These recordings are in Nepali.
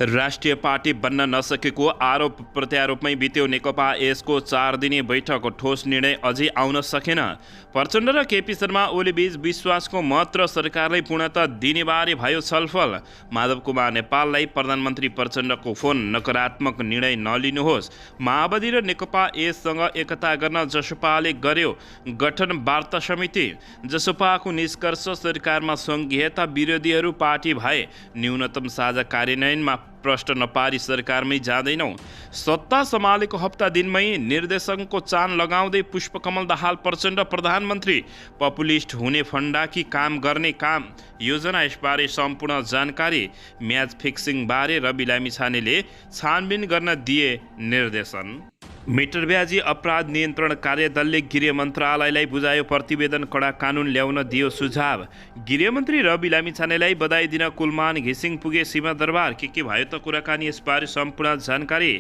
राष्ट्रिय पार्टी बन्न नसकेको आरोप प्रत्यारोपमै बित्यो नेकपा यसको 4 दिने बैठक। ठोस निर्णय अझै आउन सकेन। प्रचण्ड र केपी शर्मा ओली बीच विश्वासको मत र सरकारलाई पूर्णता दिनेबारे भयो छलफल। माधव कुमार नेपाललाई प्रधानमन्त्री प्रचण्डको फोन, नकारात्मक निर्णय नलिनुहोस्। माओवादी र नेकपा यससँग एकता गर्न जसपाले गर्यो गठन वार्ता समिति। जसपाको निष्कर्ष सरकारमा सङ्घीयता विरोधीहरू पार्टी भए न्यूनतम साझा कार्यान्वयनमा प्रश्न नपारी सरकारमै जाँदैनौँ। सत्ता सम्हालेको हप्ता दिनमै निर्देशकको चान लगाउँदै पुष्पकमल दाहाल प्रचण्ड प्रधानमन्त्री। पपुलिस्ट हुने फन्डाकी काम गर्ने काम योजना। यसबारे सम्पूर्ण जानकारी। म्याच फिक्सिङ बारे रवि लामिछानेले छानबिन गर्न दिए निर्देशन। मिटरब्याजी अपराध नियन्त्रण कार्यदलले गृह मन्त्रालयलाई बुझायो प्रतिवेदन, कडा कानुन ल्याउन दियो सुझाव। गृहमन्त्री रवि लामिछानेलाई बधाई दिन कुलमान घिसिङ पुगे सिंहदरबार। के भयो त कुराकानी, यसबारे सम्पूर्ण जानकारी।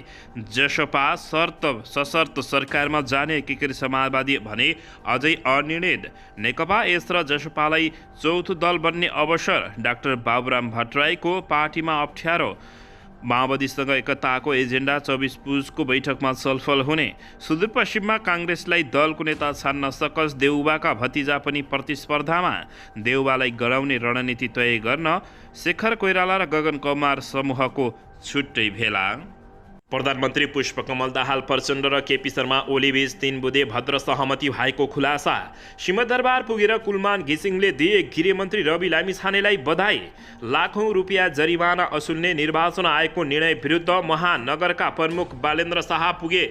जसपा सशर्त सरकारमा जाने, केकेरी समाजवादी भने अझै अनिर्णित। नेकपा यस र जसपालाई चौथो दल बन्ने अवसर। डाक्टर बाबुराम भट्टराईको पार्टीमा अप्ठ्यारो। माओवादीसँग एकताको एजेन्डा 24 पुसको बैठकमा छलफल हुने। सुदूरपश्चिममा काङ्ग्रेसलाई दलको नेता छान्न सकस, देउबाका भतिजा पनि प्रतिस्पर्धामा। देउबालाई गराउने रणनीति तय गर्न शेखर कोइराला र गगन कुमार समूहको छुट्टै भेला। प्रधानमन्त्री पुष्पकमल दाहाल प्रचण्ड र केपी शर्मा ओली बीच 3 बुँदे भद्र सहमति भएको खुलासा। सिंहदरबार पुगेर कुलमान घिसिङले दिए गृहमन्त्री रवि लामिछानेलाई बधाई। लाखौं रुपियाँ जरिवाना असुल्ने निर्वाचन आयोगको निर्णय विरुद्ध महानगरका प्रमुख बालेन्द्र शाह पुगे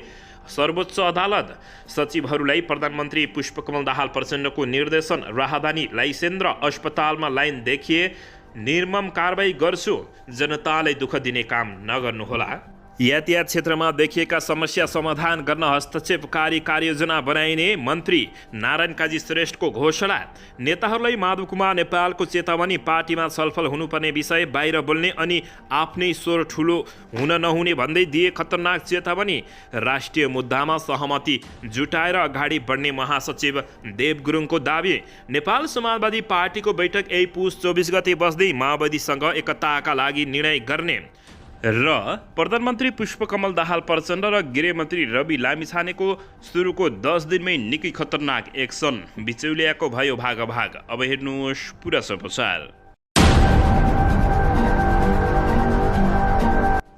सर्वोच्च अदालत। सचिवहरूलाई प्रधानमन्त्री पुष्पकमल दाहाल प्रचण्डको निर्देशन। राहदानी लाइसेन्द्र अस्पतालमा लाइन देखिए निर्मम कारबाही गर्छु, जनतालाई दुःख दिने काम नगर्नुहोला। यातायात क्षेत्रमा देखिएका समस्या समाधान गर्न हस्तक्षेपकारी कार्ययोजना बनाइने मन्त्री नारायण काजी श्रेष्ठको घोषणा। नेताहरूलाई माधव कुमार नेपालको चेतावनी। पार्टीमा छलफल हुनुपर्ने विषय बाहिर बोल्ने अनि आफ्नै स्वर ठुलो हुन नहुने भन्दै दिए खतरनाक चेतावनी। राष्ट्रिय मुद्दामा सहमति जुटाएर अगाडि बढ्ने महासचिव देव गुरुङको दाबी। नेपाल समाजवादी पार्टीको बैठक यही पुस 24 गते बस्दै माओवादीसँग एकताका लागि निर्णय गर्ने। र प्रधानमन्त्री पुष्पकमल दाहाल प्रचण्ड र गृहमन्त्री रवि लामिछानेको सुरुको 10 दिनमै निकै खतरनाक एक्सन। बिचौलियाको भयो भाग। अब हेर्नुहोस् पुरा समाचार।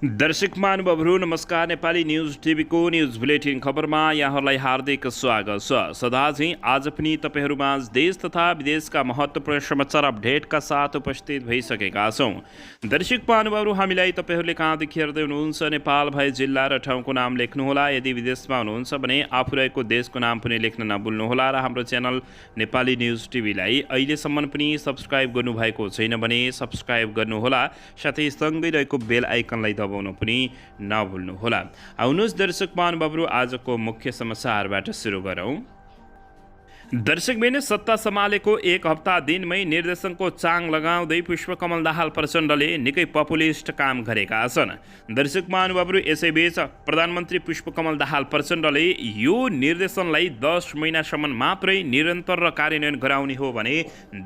दर्शक महानुभावहरू नमस्कार। नेपाली न्युज टिभीको न्युज बुलेटिन खबरमा यहाँहरूलाई हार्दिक स्वागत छ। सदा चाहिँ आज पनि तपाईँहरूमाझ देश तथा विदेशका महत्त्वपूर्ण समाचार अपडेटका साथ उपस्थित भइसकेका छौँ। दर्शक महानुभावहरू, हामीलाई तपाईँहरूले कहाँदेखि हेर्दै हुनुहुन्छ नेपाल भए जिल्ला र ठाउँको नाम लेख्नुहोला। यदि विदेशमा हुनुहुन्छ भने आफू रहेको देशको नाम पनि लेख्न नभुल्नुहोला। र हाम्रो च्यानल नेपाली न्युज टिभीलाई अहिलेसम्म पनि सब्सक्राइब गर्नुभएको छैन भने सब्सक्राइब गर्नुहोला। साथै सँगै रहेको बेल आइकनलाई दबाउन पनि नभुल्नुहोला। आउनुहोस् दर्शक महानुभावहरू, आजको मुख्य समाचारबाट सुरु गरौँ। दर्शकबिन, सत्ता सम्हालेको 1 हप्ता दिनमै निर्देशनको चाङ लगाउँदै पुष्पकमल दाहाल प्रचण्डले निकै पपुलिस्ट काम गरेका छन्। दर्शक महानुभावहरू, यसैबीच प्रधानमन्त्री पुष्पकमल दाहाल प्रचण्डले यो निर्देशनलाई 10 महिनासम्म मात्रै निरन्तर र कार्यान्वयन गराउने हो भने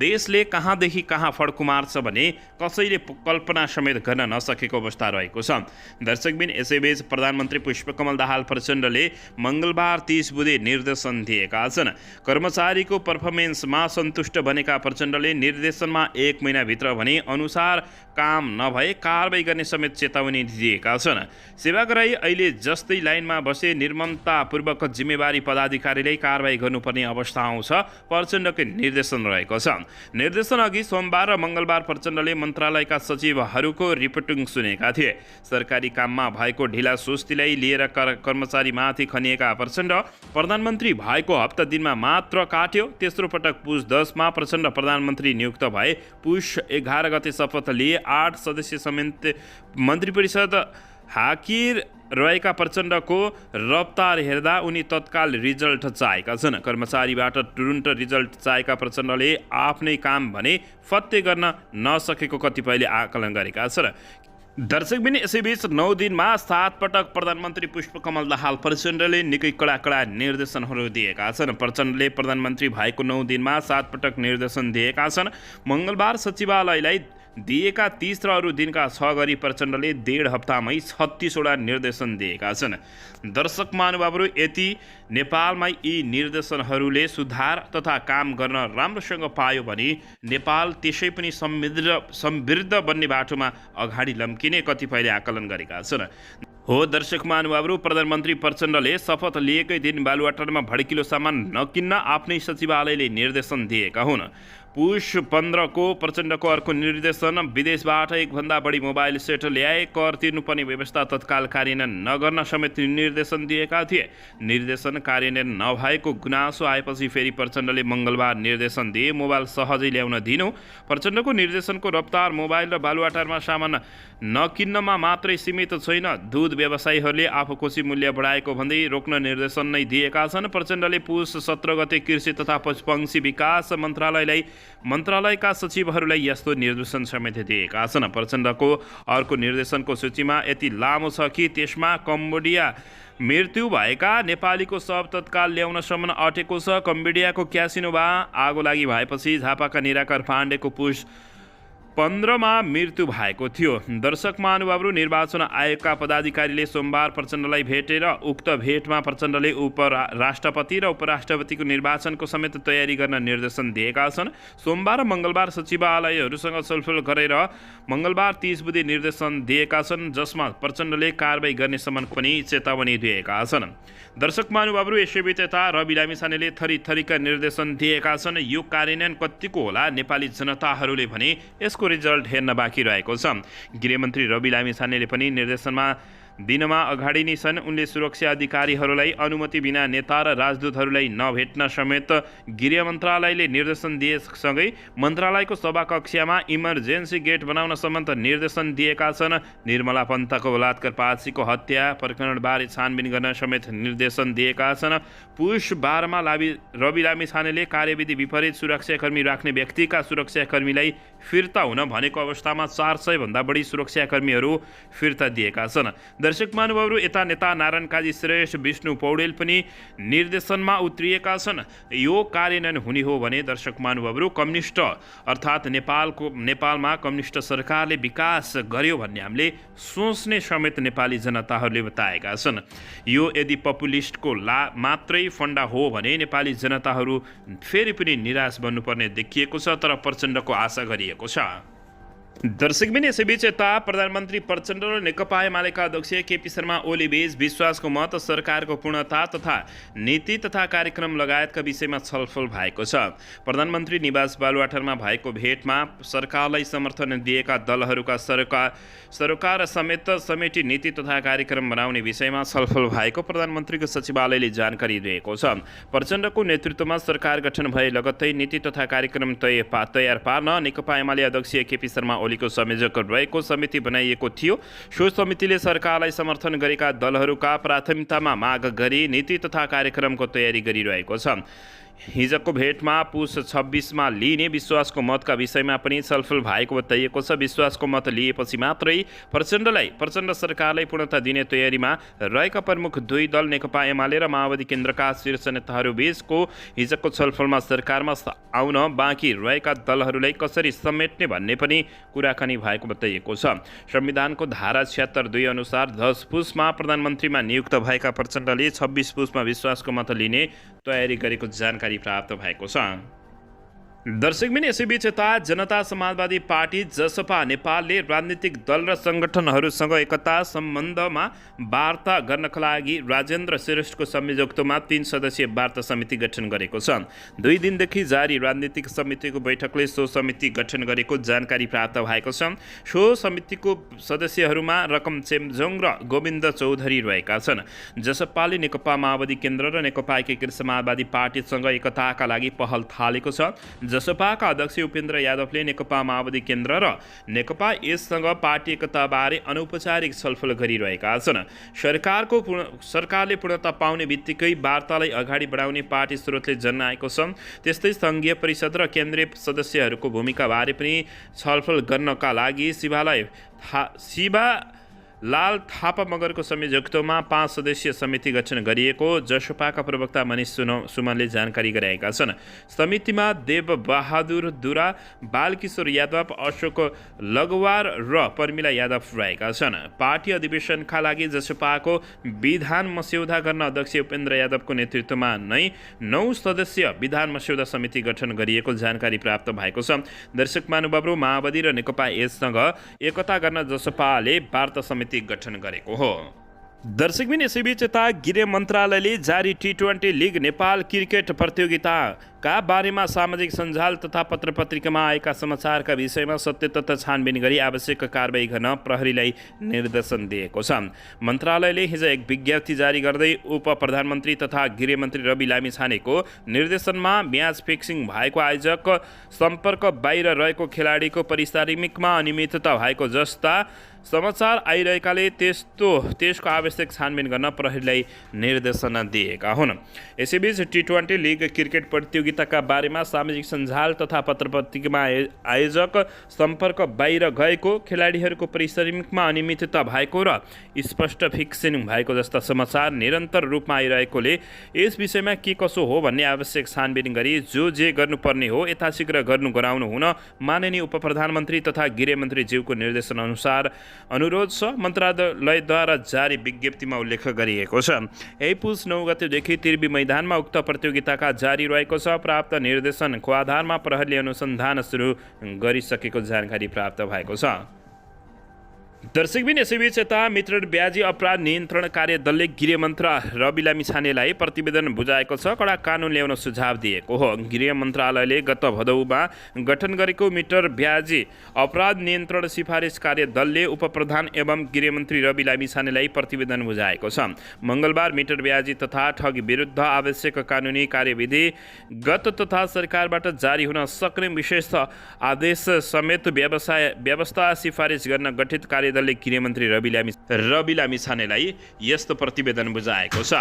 देशले कहाँदेखि कहाँ फड्को मार्छ भने कसैले कल्पना समेत गर्न नसकेको अवस्था रहेको छ। दर्शकबिन, यसैबीच प्रधानमन्त्री पुष्पकमल दाहाल प्रचण्डले मङ्गलबार 30 बुँदे निर्देशन दिएका छन्। कर्मचारीको पर्फर्मेन्समा सन्तुष्ट बनेका प्रचण्डले निर्देशनमा 1 महिनाभित्र भने अनुसार काम नभए कारबाही गर्ने समेत चेतावनी दिएका छन्। सेवाग्राही अहिले जस्तै लाइनमा बसे निर्ममतापूर्वक जिम्मेवारी पदाधिकारीलाई कारबाही गर्नुपर्ने अवस्था आउँछ, प्रचण्डको निर्देशन रहेको छ। निर्देशन अघि सोमबार र मङ्गलबार प्रचण्डले मन्त्रालयका सचिवहरूको रिपोर्टिङ सुनेका थिए। सरकारी काममा भएको ढिला सुस्तीलाई लिएर कर्मचारीमाथि खनिएका प्रचण्ड प्रधानमन्त्री भएको हप्ता दिनमा मात्र काट्यो। तेस्रो पटक पुस 10 मा प्रचण्ड प्रधानमन्त्री नियुक्त भए। पुस 11 गते शपथ लिए। 8 सदस्य समेत मन्त्री परिषद हाकिर रहेका प्रचण्डको रफ्तार हेर्दा उनी तत्काल रिजल्ट चाहेका छन्। कर्मचारीबाट तुरुन्त रिजल्ट चाहेका प्रचण्डले आफ्नै काम भने फत्ते गर्न नसकेको कतिपयले आकलन गरेका छन्। दर्शकबिन, यसैबीच 9 दिनमा 7 पटक प्रधानमन्त्री पुष्पकमल दाहाल प्रचण्डले निकै कडा निर्देशनहरू दिएका छन्। प्रचण्डले प्रधानमन्त्री भएको 9 दिनमा 7 पटक निर्देशन दिएका छन्। मङ्गलबार सचिवालयलाई दिएका 30 र अरू दिनका 6 गरी प्रचण्डले 1.5 हप्तामै 36वटा निर्देशन दिएका छन्। दर्शक महानुभावहरू, यति नेपालमा यी निर्देशनहरूले सुधार तथा काम गर्न राम्रोसँग पायो भने नेपाल त्यसै पनि समृद्ध बन्ने बाटोमा अगाडि लम्किने कतिपयले आकलन गरेका छन्। हो दर्शक महानुभावहरू, प्रधानमन्त्री प्रचण्डले शपथ लिएकै दिन बालुवाटारमा भड्किलो सामान नकिन्न आफ्नै सचिवालयले निर्देशन दिएका हुन्। पुष 15 को प्रचण्डको अर्को निर्देशन, विदेशबाट 1 भन्दा बढी मोबाइल सेट ल्याए कर तिर्नुपर्ने व्यवस्था तत्काल कार्यान्वयन नगर्न समेत निर्देशन दिएका थिए। निर्देशन कार्यान्वयन नभएको गुनासो आएपछि फेरि प्रचण्डले मङ्गलबार निर्देशन दिए मोबाइल सहजै ल्याउन दिनु। प्रचण्डको निर्देशनको रफ्तार मोबाइल र बालुवाटारमा सामान नकिन्नमा मात्रै सीमित छैन, दूध व्यवसायीहरूले आफूकोसी मूल्य बढाएको भन्दै रोक्न निर्देशन नै दिएका छन्। प्रचण्डले पुष 17 गते कृषि तथा पशुपक्षी विकास मन्त्रालयका सचिवहरूलाई यस्तो निर्देशन समेत दिएका छन्। प्रचण्डको अर्को निर्देशनको सूचीमा यति लामो छ कि त्यसमा कम्बोडिया मृत्यु भएका नेपालीको शव तत्काल ल्याउनसम्म अटेको छ। कम्बोडियाको क्यासिनोमा आगो लागि भएपछि झापाका निराकार पाण्डेको पुष 15 मा मृत्यु भएको थियो। दर्शक महानुभावहरू, निर्वाचन आयोगका पदाधिकारीले सोमबार प्रचण्डलाई भेटेर उक्त भेटमा प्रचण्डले राष्ट्रपति र उपराष्ट्रपतिको निर्वाचनको समेत तयारी गर्न निर्देशन दिएका छन्। सोमबार र मङ्गलबार सचिवालयहरूसँग छलफल गरेर मङ्गलबार 30 बुधे निर्देशन दिएका छन्, जसमा प्रचण्डले कारबाही गर्ने सम्म पनि चेतावनी दिएका छन्। दर्शक महानुभावहरू, यसैबीच यता रवि लामिछानेले थरीका निर्देशन दिएका छन्। यो कार्यान्वयन कतिको होला नेपाली जनताहरूले भने यसको रिजल्ट हेर्न बाँकी रहेको छ। गृहमन्त्री रवि लामिछानेले पनि निर्देशनमा दिनमा अगाडि नै छन्। उनले सुरक्षा अधिकारीहरूलाई अनुमति बिना नेता र राजदूतहरूलाई नभेट्न समेत गृह मन्त्रालयले निर्देशन दिएसँगै मन्त्रालयको सभाकक्षमा इमर्जेन्सी गेट बनाउन सम्बन्ध निर्देशन दिएका छन्। निर्मला पन्तको बलात्कार पासीको हत्या प्रकरणबारे छानबिन गर्न समेत निर्देशन दिएका छन्। पुष 12 मा रवि लामिछानेले कार्यविधि विपरीत सुरक्षाकर्मी राख्ने व्यक्तिका सुरक्षाकर्मीलाई फिर्ता हुन भनेको अवस्थामा 400 भन्दा बढी सुरक्षाकर्मीहरू फिर्ता दिएका छन्। दर्शक महानुभावहरू, यता नेता नारायण काजी श्रेष्ठ, विष्णु पौडेल पनि निर्देशनमा उत्रिएका छन्। यो कार्यान्वयन हुने हो भने दर्शक महानुभावहरू, कम्युनिस्ट अर्थात् नेपालमा कम्युनिस्ट सरकारले विकास गर्यो भन्ने हामीले सोच्ने समेत नेपाली जनताहरूले बताएका छन्। यो यदि पपुलिस्टको मात्रै फन्डा हो भने नेपाली जनताहरू फेरि पनि निराश बन्नुपर्ने देखिएको छ, तर प्रचण्डको आशा गरिएको छ। दर्शकबिन, यसैबीच यता प्रधानमन्त्री प्रचण्ड र नेकपा एमालेका अध्यक्ष केपी शर्मा ओली बीच विश्वासको मत, सरकारको पूर्णता तथा नीति तथा कार्यक्रम लगायतका विषयमा छलफल भएको छ। प्रधानमन्त्री निवास बालुवाटारमा भएको भेटमा सरकारलाई समर्थन दिएका दलहरूका सरोकार समेत समेटी नीति तथा कार्यक्रम बनाउने विषयमा छलफल भएको प्रधानमन्त्रीको सचिवालयले जानकारी दिएको छ। प्रचण्डको नेतृत्वमा सरकार गठन भए लगत्तै नीति तथा कार्यक्रम तयार पार्न नेकपा एमाले अध्यक्ष केपी शर्मा ओलीको संयोजक रहेको समिति बनाइएको थियो। सो समितिले सरकारलाई समर्थन गरेका दलहरूका प्राथमिकतामा माग गरी नीति तथा कार्यक्रमको तयारी गरिरहेको छ। हिजोको भेटमा पुष 26 मा लिने विश्वासको मतका विषयमा पनि छलफल भएको बताइएको छ। विश्वासको मत लिएपछि मात्रै प्रचण्ड सरकारलाई पूर्णता दिने तयारीमा रहेका प्रमुख दुई दल नेकपा एमाले र माओवादी केन्द्रका शीर्ष नेताहरूबीचको हिजोको छलफलमा सरकारमा आउन बाँकी रहेका दलहरूलाई कसरी समेट्ने भन्ने पनि कुराकानी भएको बताइएको छ। संविधानको धारा 76(2) अनुसार 10 पुषमा प्रधानमन्त्रीमा नियुक्त भएका प्रचण्डले 26 पुषमा विश्वासको मत लिने तयारी गरेको जानकारी प्राप्त भएको छ। दर्शकबिन, यसैबीच यता जनता समाजवादी पार्टी जसपा नेपालले राजनीतिक दल र सङ्गठनहरूसँग एकता सम्बन्धमा वार्ता गर्नका लागि राजेन्द्र श्रेष्ठको संयोजकत्वमा 3 सदस्यीय वार्ता समिति गठन गरेको छ। 2 दिनदेखि जारी राजनीतिक समितिको बैठकले सो समिति गठन गरेको जानकारी प्राप्त भएको छ। सो समितिको सदस्यहरूमा रकम चेम्जोङ र गोविन्द चौधरी रहेका छन्। जसपाले नेकपा माओवादी केन्द्र र नेकपा एकीकृत समाजवादी पार्टीसँग एकताका लागि पहल थालेको छ। जसपाका अध्यक्ष उपेन्द्र यादवले नेकपा माओवादी केन्द्र र नेकपा यससँग पार्टी एकताबारे अनौपचारिक छलफल गरिरहेका छन्। सरकारले पूर्णता पाउने बित्तिकै वार्तालाई अगाडि बढाउने पार्टी स्रोतले जनाएको छ। त्यस्तै सङ्घीय परिषद र केन्द्रीय सदस्यहरूको भूमिकाबारे पनि छलफल गर्नका लागि लाल थापा मगरको संयोजकत्वमा 5 सदस्यीय समिति गठन गरिएको जसपाका प्रवक्ता मनिष सुमनले जानकारी गराएका छन्। समितिमा देवबहादुर दुरा, बालकिशोर यादव, अशोक लगवार र पर्मिला यादव रहेका छन्। पार्टी अधिवेशनका लागि जसपाको विधान मस्यौदा गर्न अध्यक्ष उपेन्द्र यादवको नेतृत्वमा नै 9 सदस्यीय विधान मस्यौदा समिति गठन गरिएको जानकारी प्राप्त भएको छ। दर्शक महानुभावहरू, माओवादी र नेकपा यससँग एकता गर्न जसपाले वार्ता समिति गठन गरेको हो। दर्शकबिन, यसैबीच यता गृह मन्त्रालयले जारी T20 लिग नेपाल क्रिकेट प्रतियोगिताका बारेमा सामाजिक सञ्जाल तथा पत्रपत्रिकामा आएका समाचारका विषयमा सत्य तथ्य छानबिन गरी आवश्यक कारबाही गर्न प्रहरीलाई निर्देशन दिएको छ। मन्त्रालयले हिजो एक विज्ञप्ति जारी गर्दै उप प्रधानमन्त्री तथा गृहमन्त्री रवि लामिछानेको निर्देशनमा म्याच फिक्सिङ भएको आयोजक, सम्पर्क बाहिर रहेको खेलाडीको पारिश्रमिकमा अनियमितता भएको जस्ता समाचार आइरहेकाले त्यसको आवश्यक छानबिन गर्न प्रहरीलाई निर्देशन दिएका हुन्। यसैबीच T20 लिग क्रिकेट प्रतियोगिताका बारेमा सामाजिक सञ्जाल तथा पत्रपत्रिकामा आयोजक, सम्पर्क बाहिर गएको खेलाडीहरूको पारिश्रमिकमा अनियमितता भएको र स्पष्ट फिक्सिङ भएको जस्ता समाचार निरन्तर रूपमा आइरहेकोले यस विषयमा के कसो हो भन्ने आवश्यक छानबिन गरी जे गर्नुपर्ने हो यथाशीघ्र गराउनु हुन माननीय उप प्रधानमन्त्री तथा गृहमन्त्री ज्यूको निर्देशन अनुरोध छ, मन्त्रालयद्वारा जारी विज्ञप्तिमा उल्लेख गरिएको छ। यही पुस 9 गतेदेखि त्रिवी मैदानमा उक्त प्रतियोगिताका जारी रहेको छ। प्राप्त निर्देशनको आधारमा प्रहरीले अनुसन्धान सुरु गरिसकेको जानकारी प्राप्त भएको छ। दर्शकबिन, यसैबीच यता मित्र ब्याजी अपराध नियन्त्रण कार्यदलले गृहमन्त्री रवि लामिछानेलाई प्रतिवेदन बुझाएको छ। कडा कानुन ल्याउन सुझाव दिएको हो। गृह मन्त्रालयले गत भदौमा गठन गरेको मिटर ब्याजी अपराध नियन्त्रण सिफारिस कार्यदलले उपप्रधान एवं गृहमन्त्री रवि लामिछानेलाई प्रतिवेदन बुझाएको छ। मङ्गलबार मिटर ब्याजी तथा ठगी विरुद्ध आवश्यक कानुनी कार्यविधि गत तथा सरकारबाट जारी हुन सक्ने विशेष आदेश समेत व्यवस्था सिफारिस गर्न गठित कार्यदलले गृहमन्त्री रवि लामिछानेलाई यस्तो प्रतिवेदन बुझाएको छ।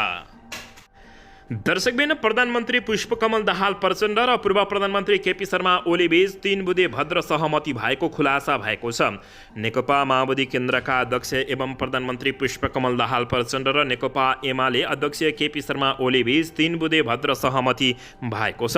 दर्शकबिन, प्रधानमन्त्री पुष्पकमल दाहाल प्रचण्ड र पूर्व प्रधानमन्त्री केपी शर्मा ओली बीच 3 बुँदे भद्र सहमति भएको खुलासा भएको छ। नेकपा माओवादी केन्द्रका अध्यक्ष एवं प्रधानमन्त्री पुष्पकमल दाहाल प्रचण्ड र नेकपा एमाले अध्यक्ष केपी शर्मा ओली बीच 3 बुँदे भद्र सहमति भएको छ।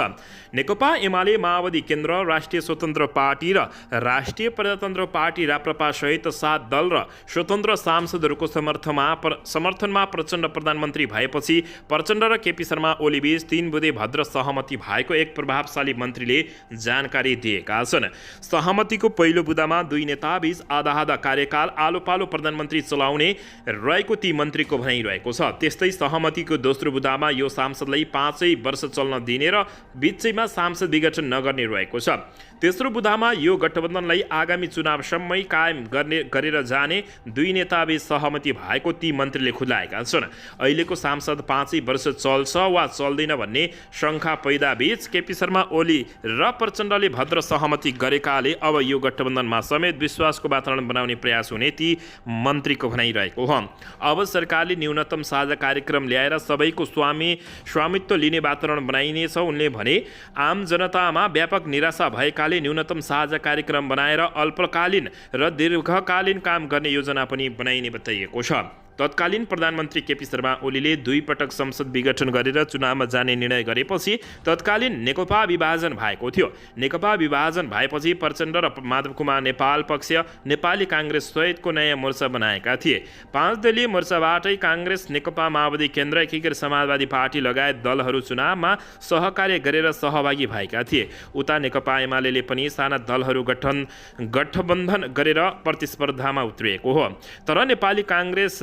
नेकपा एमाले, माओवादी केन्द्र, राष्ट्रिय स्वतन्त्र पार्टी र राष्ट्रिय प्रजातन्त्र पार्टी राप्रपा सहित 7 दल र स्वतन्त्र सांसदहरूको समर्थनमा प्रचण्ड प्रधानमन्त्री भएपछि प्रचण्ड र केपी शर्मा ओली बीच 3 बुँदे भद्र सहमति भएको एक प्रभावशाली मन्त्रीले जानकारी दिएका छन्। सहमतिको पहिलो बुँदामा दुई नेता बीच आधा कार्यकाल आलो पालो प्रधानमन्त्री चलाउने रहेको ती मन्त्रीको भनाइरहेको छ। त्यस्तै सहमतिको दोस्रो बुँदामा यो सांसदलाई 5 वर्ष चल्न दिने र बिचैमा सांसद विघटन नगर्ने रहेको छ। तेस्रो बुँदामा यो गठबन्धनलाई आगामी चुनावसम्मै कायम गरेर जाने दुई नेताबीच सहमति भएको ती मन्त्रीले खुलाएका छन्। अहिलेको सांसद 5 वर्ष चल्छ वा चल्दैन भन्ने शङ्का पैदा बीच केपी शर्मा ओली र प्रचण्डले भद्र सहमति गरेकाले अब यो गठबन्धनमा समेत विश्वासको वातावरण बनाउने प्रयास हुने ती मन्त्रीको भनाइरहेको हो। अब सरकारले न्यूनतम साझा कार्यक्रम ल्याएर सबैको स्वामित्व लिने वातावरण बनाइनेछ। उनले भने आम जनतामा व्यापक निराशा भएकाले न्यूनतम साझा कार्यक्रम बनाएर अल्पकालीन र दीर्घकालीन काम गर्ने योजना पनि बनाइने बताइएको छ। तत्कालीन प्रधानमन्त्री केपी शर्मा ओलीले 2 पटक संसद विघटन गरेर चुनावमा जाने निर्णय गरेपछि तत्कालीन नेकपा विभाजन भएको थियो। नेकपा विभाजन भएपछि प्रचण्ड र माधव कुमार नेपाल पक्ष नेपाली काङ्ग्रेस सहितको नयाँ मोर्चा बनाएका थिए। 5 दलीय मोर्चाबाटै काङ्ग्रेस, नेकपा माओवादी केन्द्र, एकीकृत समाजवादी पार्टी लगायत दलहरू चुनावमा सहकार्य गरेर सहभागी भएका थिए। उता नेकपा एमाले पनि साना दलहरू गठबन्धन गरेर प्रतिस्पर्धामा उत्रिएको हो। तर नेपाली काङ्ग्रेस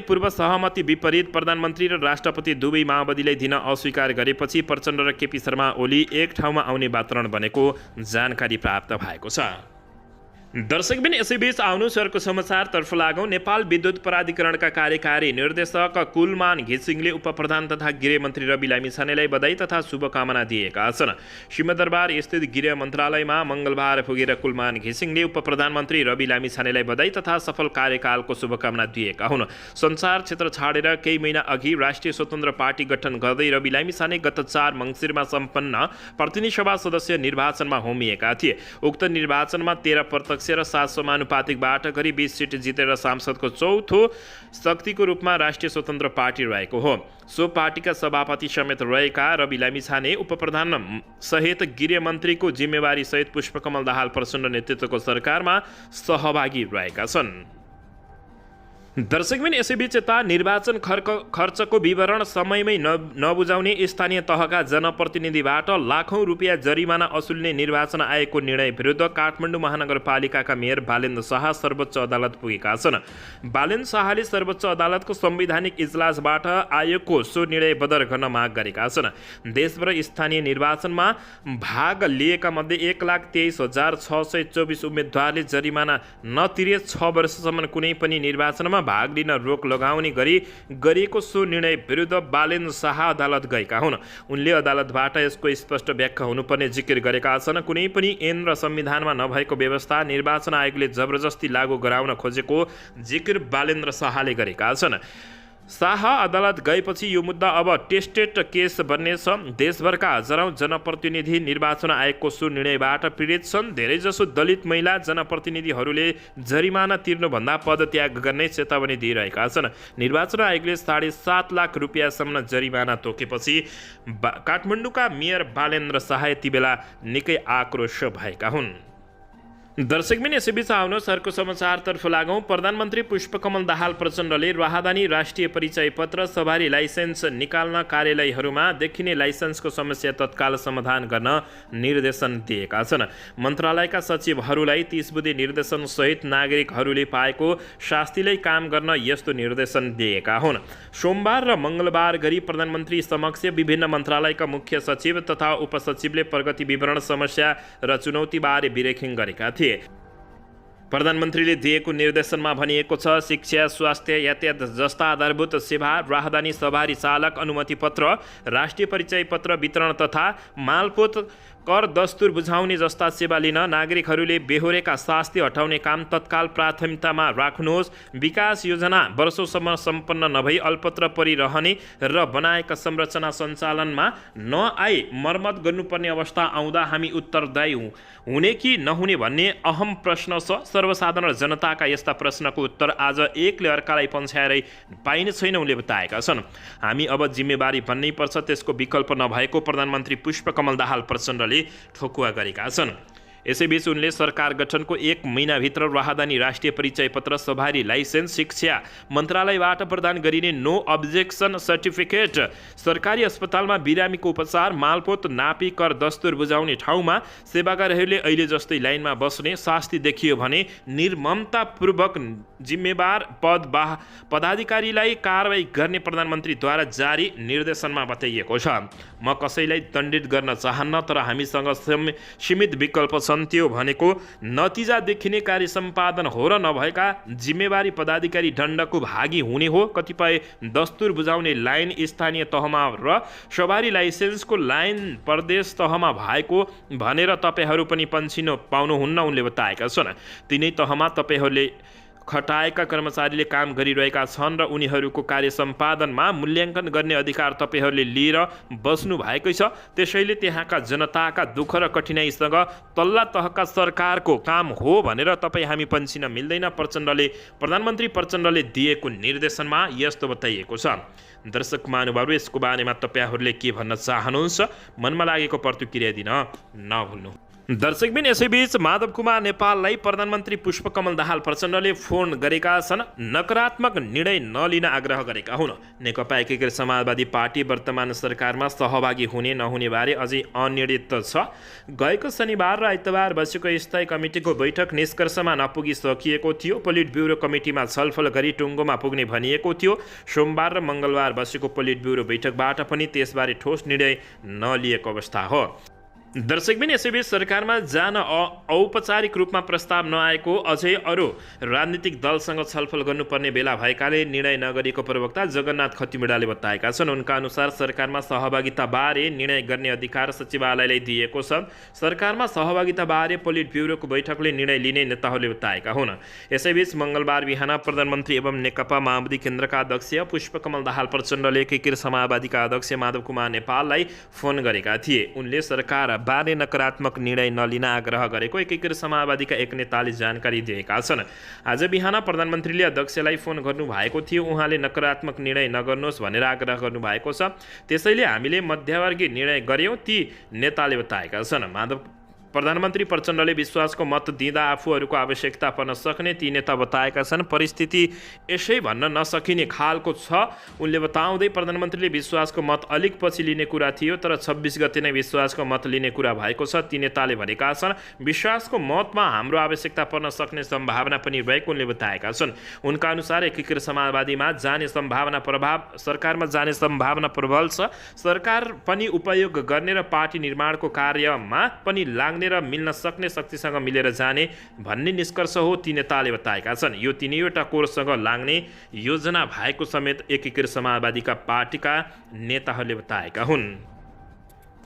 पूर्व सहमति विपरीत प्रधानमन्त्री र राष्ट्रपति दुवै माओवादीलाई दिन अस्वीकार गरेपछि प्रचण्ड र केपी शर्मा ओली एक ठाउँमा आउने वातावरण बनेको जानकारी प्राप्त भएको छ। दर्शकबिन, यसैबीच आउनुहोस् अर्को समाचारतर्फ लागौँ। नेपाल विद्युत प्राधिकरणका कार्यकारी निर्देशक कुलमान घिसिङले उपप्रधान तथा गृहमन्त्री रवि लामिछानेलाई बधाई तथा शुभकामना दिएका छन्। सिंहदरबार स्थित गृह मन्त्रालयमा मङ्गलबार पुगेर कुलमान घिसिङले उपप्रधानमन्त्री रवि लामिछानेलाई बधाई तथा सफल कार्यकालको शुभकामना दिएका हुन्। सञ्चार क्षेत्र छाडेर केही महिना अघि राष्ट्रिय स्वतन्त्र पार्टी गठन गर्दै रवि लामिछाने गत 4 मङ्सिरमा सम्पन्न प्रतिनिधि सभा सदस्य निर्वाचनमा होमिएका थिए। उक्त निर्वाचनमा 13 प्रत्यक्ष अध्यक्ष र 7 समानुपातिकबाट गरी 20 सिट जितेर सांसदको चौथो शक्तिको रूपमा राष्ट्रिय स्वतन्त्र पार्टी रहेको हो। सो पार्टीका सभापति समेत रहेका रवि लामिछाने उपप्रधान सहित गृहमन्त्रीको जिम्मेवारी सहित पुष्पकमल दाहाल प्रचण्ड नेतृत्वको सरकारमा सहभागी रहेका छन्। दर्शकबिन यसैबीच यता निर्वाचन खर्चको विवरण समयमै नबुझाउने स्थानीय तहका जनप्रतिनिधिबाट लाखौं रुपियाँ जरिमाना असुल्ने निर्वाचन आयोगको निर्णय विरुद्ध काठमाडौँ महानगरपालिकाका मेयर बालेन्द्र शाह सर्वोच्च अदालत पुगेका छन्। बालेन्द्र शाहले सर्वोच्च अदालतको संवैधानिक इजलासबाट आयोगको सो निर्णय बदर गर्न माग गरेका छन्। देशभर स्थानीय निर्वाचनमा भाग लिएका मध्ये 1,23,624 उम्मेदवारले जरिमाना नतिरे 6 वर्षसम्म कुनै पनि निर्वाचनमा भाग लिन रोक लगाउने गरी गरिएको सो निर्णय विरुद्ध बालेन्द्र शाह अदालत गएका हुन्। उनले अदालतबाट यसको स्पष्ट व्याख्या हुनुपर्ने जिकिर गरेका छन्। कुनै पनि ऐन र संविधानमा नभएको व्यवस्था निर्वाचन आयोगले जबरजस्ती लागू गराउन खोजेको जिकिर बालेन्द्र शाहले गरेका छन्। शाह अदालत गएपछि यो मुद्दा अब टेस्टेड केस बन्नेछ। देशभरका हजारौं जनप्रतिनिधि निर्वाचन आयोगको सो निर्णयबाट पीडित छन्। धेरैजसो दलित महिला जनप्रतिनिधिहरूले जरिमाना तिर्नुभन्दा पदत्याग गर्ने चेतावनी दिइरहेका छन्। निर्वाचन आयोगले 7.5 लाख रुपियाँसम्म जरिमाना तोकेपछि काठमाडौँका मेयर बालेन्द्र शाह यति बेला निकै आक्रोश भएका हुन्। दर्शकबिन यसैबीच आउनुहोस् अर्को समाचारतर्फ लागौँ। प्रधानमन्त्री पुष्पकमल दाहाल प्रचण्डले राहदानी राष्ट्रिय परिचय पत्र सवारी लाइसेन्स निकाल्न कार्यालयहरूमा देखिने लाइसेन्सको समस्या तत्काल समाधान गर्न निर्देशन दिएका छन्। मन्त्रालयका सचिवहरूलाई 30 बुँदे निर्देशन सहित नागरिकहरूले पाएको शास्तिलाई काम गर्न यस्तो निर्देशन दिएका हुन्। सोमबार र मङ्गलबार गरी प्रधानमन्त्री समक्ष विभिन्न मन्त्रालयका मुख्य सचिव तथा उपसचिवले प्रगति विवरण, समस्या र चुनौतीबारे ब्रिफिङ गरेका थिए। प्रधानमन्त्रीले दिएको निर्देशनमा भनिएको छ, शिक्षा, स्वास्थ्य, यातायात जस्ता आधारभूत सेवा, राहदानी सवारी चालक अनुमति पत्र, राष्ट्रिय परिचय पत्र वितरण तथा मालपोत कर दस्तुर बुझाउने जस्ता सेवा लिन नागरिकहरूले बेहोरेका शास्ति हटाउने काम तत्काल प्राथमिकतामा राख्नुहोस्। विकास योजना वर्षौंसम्म सम्पन्न नभई अल्पत्र परिरहने र बनाएका संरचना सञ्चालनमा नआई मर्मत गर्नुपर्ने अवस्था आउँदा हामी उत्तरदायी हुने कि नहुने भन्ने अहम प्रश्न छ। सर्वसाधारण जनताका यस्ता प्रश्नको उत्तर आज एकले अर्कालाई पन्छाएरै पाइने छैन उनले बताएका छन्। हामी अब जिम्मेवारी भन्नै पर्छ, त्यसको विकल्प नभएको प्रधानमन्त्री पुष्पकमल दाहाल प्रचण्डले ठोकुवा गरेका छन्। यसैबीच उनले सरकार गठनको 1 महिनाभित्र राहदानी राष्ट्रिय परिचय पत्र, सवारी लाइसेन्स, शिक्षा मन्त्रालयबाट प्रदान गरिने नो अब्जेक्सन सर्टिफिकेट, सरकारी अस्पतालमा बिरामीको उपचार, मालपोत नापी कर दस्तुर बुझाउने ठाउँमा सेवाग्राहीहरूले अहिले जस्तै लाइनमा बस्ने शास्ति देखियो भने निर्ममतापूर्वक जिम्मेवार पदाधिकारीलाई कारवाही गर्ने प्रधानमन्त्रीद्वारा जारी निर्देशनमा बताइएको छ। म कसैलाई दण्डित गर्न चाहन्न, तर हामीसँग सीमित विकल्प छन्। त्यो भनेको नतिजा देखिने कार्य सम्पादन हो र नभएका जिम्मेवारी पदाधिकारी दण्डको भागी हुने हो। कतिपय दस्तुर बुझाउने लाइन स्थानीय तहमा र सवारी लाइसेन्सको लाइन प्रदेश तहमा भएको भनेर तपाईहरू पनि पन्छिन पाउनुहुन्न उनले बताएका छन्। तिनै तहमा तपाईहरूले खटाएका कर्मचारीले काम गरिरहेका छन् र उनीहरूको कार्य सम्पादनमा मूल्याङ्कन गर्ने अधिकार तपाईहरूले लिएर बस्नु भएकै छ। त्यसैले त्यहाँका जनताका दुःख र कठिनाइसँग तल्ला तहका सरकारको काम हो भनेर तपाईँ हामी पन्छिन मिल्दैन। प्रधानमन्त्री प्रचण्डले दिएको निर्देशनमा यस्तो बताइएको छ। दर्शक महानुभावहरू, यसको बारेमा तपाईहरूले के भन्न चाहनुहुन्छ मनमा लागेको प्रतिक्रिया दिन नभुल्नु। दर्शकबिन यसैबीच माधव कुमार नेपाललाई प्रधानमन्त्री पुष्पकमल दाहाल प्रचण्डले फोन गरेका छन्। नकारात्मक निर्णय नलिन आग्रह गरेका हुन्। नेकपा एकीकृत समाजवादी पार्टी वर्तमान सरकारमा सहभागी हुने नहुने बारे अझै अनिर्णित छ। गएको शनिबार र आइतबार बसेको स्थायी कमिटीको बैठक निष्कर्षमा नपुगिसकिएको थियो। पोलिट ब्युरो कमिटीमा छलफल गरी टुङ्गोमा पुग्ने भनिएको थियो। सोमबार र मङ्गलबार बसेको पोलिट ब्युरो बैठकबाट पनि त्यसबारे ठोस निर्णय नलिएको अवस्था हो। दर्शकबिन यसैबीच सरकारमा जान औपचारिक रूपमा प्रस्ताव नआएको अझै अरू राजनीतिक दलसँग छलफल गर्नुपर्ने बेला भएकाले निर्णय नगरेको प्रवक्ता जगन्नाथ खतिवड़ाले बताएका छन्। उनका अनुसार सरकारमा सहभागिताबारे निर्णय गर्ने अधिकार सचिवालयलाई दिएको छ। सरकारमा सहभागिताबारे पोलिट ब्युरोको बैठकले निर्णय लिने नेताहरूले बताएका हुन्। यसैबीच मङ्गलबार बिहान प्रधानमन्त्री एवं नेकपा माओवादी केन्द्रका अध्यक्ष पुष्पकमल दाहाल प्रचण्डले एकीकृत समाजवादीका अध्यक्ष माधव कुमार नेपाललाई फोन गरेका थिए। उनले सरकार बारे नकारात्मक निर्णय नलिन आग्रह गरेको एकीकृत समाजवादीका एक नेताले जानकारी दिएका छन्। आज बिहान प्रधानमन्त्रीले अध्यक्षलाई फोन गर्नुभएको थियो। उहाँले नकारात्मक निर्णय नगर्नुहोस् भनेर आग्रह गर्नुभएको छ। त्यसैले हामीले मध्यवर्गीय निर्णय गर्यौँ, ती नेताले बताएका छन्। प्रधानमन्त्री प्रचण्डले विश्वासको मत दिँदा आफूहरूको आवश्यकता पर्न सक्ने ती नेता बताएका छन्। परिस्थिति यसै भन्न नसकिने खालको छ। उनले बताउँदै प्रधानमन्त्रीले विश्वासको मत अलिक पछि लिने कुरा थियो, तर 26 गते नै विश्वासको मत लिने कुरा भएको छ, ती नेताले भनेका छन्। विश्वासको मतमा हाम्रो आवश्यकता पर्न सक्ने सम्भावना पनि रहेको उनले बताएका छन्। उनका अनुसार एकीकृत समाजवादीमा जाने सम्भावना सरकारमा जाने सम्भावना प्रबल छ। सरकार पनि उपयोग गर्ने र पार्टी निर्माणको कार्यमा पनि लाग्ने र मिल्न सक्ने शक्तिसँग मिलेर जाने भन्ने निष्कर्ष हो, ती नेताले बताएका छन्। यो तिनैवटा कोरसँग लाग्ने योजना भएको समेत एकीकृत समाजवादीका पार्टीका नेताहरूले बताएका हुन्।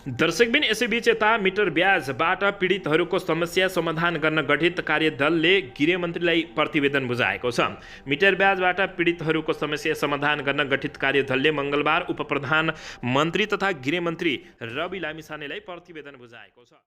दर्शकबिन यसैबीच यता मिटर ब्याजबाट पीडितहरूको समस्या समाधान गर्न गठित कार्यदलले गृहमन्त्रीलाई प्रतिवेदन बुझाएको छ। मिटर ब्याजबाट पीडितहरूको समस्या समाधान गर्न गठित कार्यदलले मङ्गलबार उपप्रधानमन्त्री तथा गृहमन्त्री रवि लामिछानेलाई प्रतिवेदन बुझाएको छ।